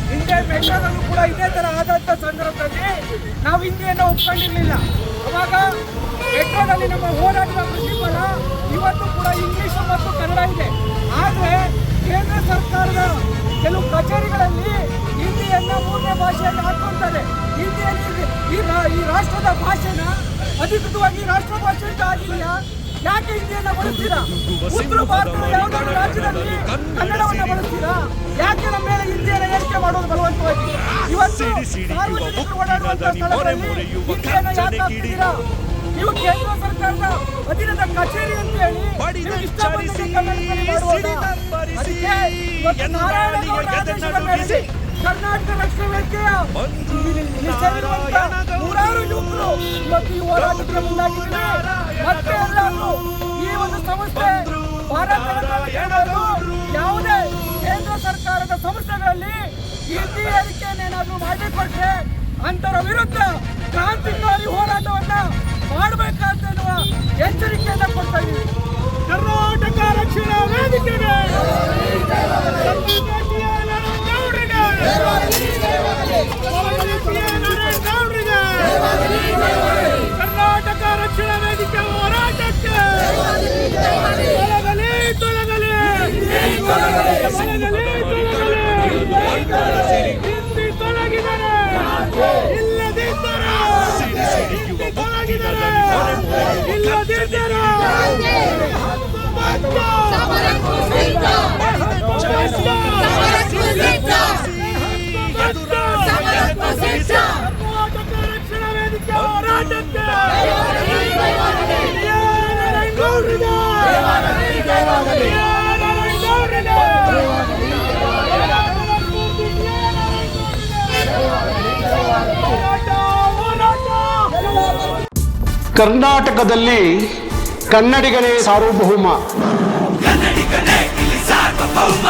ಹಿಂದೆ ಬೆಂಗಳೂರಲ್ಲೂ ಕೂಡ ಇದೇ ತರ ಆದಂತ ಸಂದರ್ಭದಲ್ಲಿ ನಾವು ಹಿಂದಿಯನ್ನು ಒಪ್ಕೊಂಡಿರ್ಲಿಲ್ಲ. ಅವಾಗ ಬೆಂಗಳೂರಲ್ಲಿ ನಮ್ಮ ಹೋರಾಟದ ಪ್ರತಿಫಲ ಇವತ್ತು ಕೂಡ ಇಂಗ್ಲಿಷ್ ಮತ್ತು ಕನ್ನಡ ಇದೆ. ಆದರೆ ಕೇಂದ್ರ ಸರ್ಕಾರದ ಕೆಲವು ಕಚೇರಿಗಳಲ್ಲಿ ಹಿಂದಿಯನ್ನ ಮೂರನೇ ಭಾಷೆಯಲ್ಲಿ ಹಾಕೊಂತಾರೆ. ಹಿಂದಿಯಲ್ಲಿ ಈ ರಾಷ್ಟ್ರದ ಭಾಷೆನ ಅಧಿಕೃತವಾಗಿ ರಾಷ್ಟ್ರ ಭಾಷೆ ಅಂತ ಆಗಿದೆಯಾ? ಯಾಕೆ ಹಿಂದಿಯನ್ನ ಬಳಸ್ತೀರಾ? ಉತ್ತರ ಭಾರತದ ಯಾವುದಾದ್ರೂ ರಾಜ್ಯದಲ್ಲಿ ಕನ್ನಡವನ್ನ ಬಳಸ್ತೀರಾ? ಯಾಕೆ ನಮ್ಮ ಮೇಲೆ ಹಿಂದಿಯನ್ನ ಏರಿಕೆ ಮಾಡೋದು ಬಲವಂತವಾಗಿ? ಇವತ್ತು ಸಾರ್ವಜನಿಕರು ಓಡಾಡುವಂತ ಸ್ಥಳಗಳಲ್ಲಿ ಹಿಂದಿಯನ್ನ ಯಾಕೆ ಹಾಕ್ತಿದ್ದೀರಾ? ನೀವು ಕೇಂದ್ರ ಸರ್ಕಾರದ ಅಧೀನದ ಕಚೇರಿ ಅಂತ ಹೇಳಿ ಇಷ್ಟ ಬಂದಂತೆ ಕನ್ನಡದಲ್ಲಿ ಮಾಡುವುದಾ? ಅದಕ್ಕೆ ಇವತ್ತು ನಾರಾಯಣಗೌಡ ಆದೇಶದ ಮೇರೆಗೆ ಕರ್ನಾಟಕ ರಕ್ಷಣಾ ವೇದಿಕೆಯ ನೂರಾರು ಯುವಕರು ಇವತ್ತು ಈ ಹೋರಾಟಕ್ಕೆ ಮುಂದಾಗಿದ್ದಾರೆ. ಮತ್ತೆ ಎಲ್ಲರೂ ಈ ಒಂದು ಸಂಸ್ಥೆ ಯಾವುದೇ ಕೇಂದ್ರ ಸರ್ಕಾರದ ಸಂಸ್ಥೆಗಳಲ್ಲಿ ಹಿಂದಿ ಏರಿಕೆಯನ್ನೇನಾದ್ರೂ ಮಾಡಿಕೊಟ್ರೆ ಅಂತರ ವಿರುದ್ಧ ಕ್ರಾಂತಿಕಾರಿ ಹೋರಾಟವನ್ನ ಮಾಡಬೇಕಂತ ಎಚ್ಚರಿಕೆಯನ್ನ ಕೊಡ್ತಾ ಇದ್ದೀವಿ. ಕರ್ನಾಟಕ ರಕ್ಷಣಾ ವೇದಿಕೆಗೆ ಕರ್ನಾಟಕ ರಕ್ಷಣಾ ವೇದಿಕೆ ಹೋರಾಟಕ್ಕೆ ತೊಲಗಲಿ ಹಿಂದಿ ತೊಲಗಿದರೆ ಇಲ್ಲದಿದ್ದರೆ ಕರ್ನಾಟಕ ರಕ್ಷಣಾ ವೇದಿಕೆ ಹೋರಾಟಕ್ಕೆ ಕರ್ನಾಟಕದಲ್ಲಿ ಕನ್ನಡಿಗನೇ ಸಾರ್ವಭೌಮ. ಕನ್ನಡಿಗನೇ ಇಲ್ಲಿ ಸಾರ್ವಭೌಮ.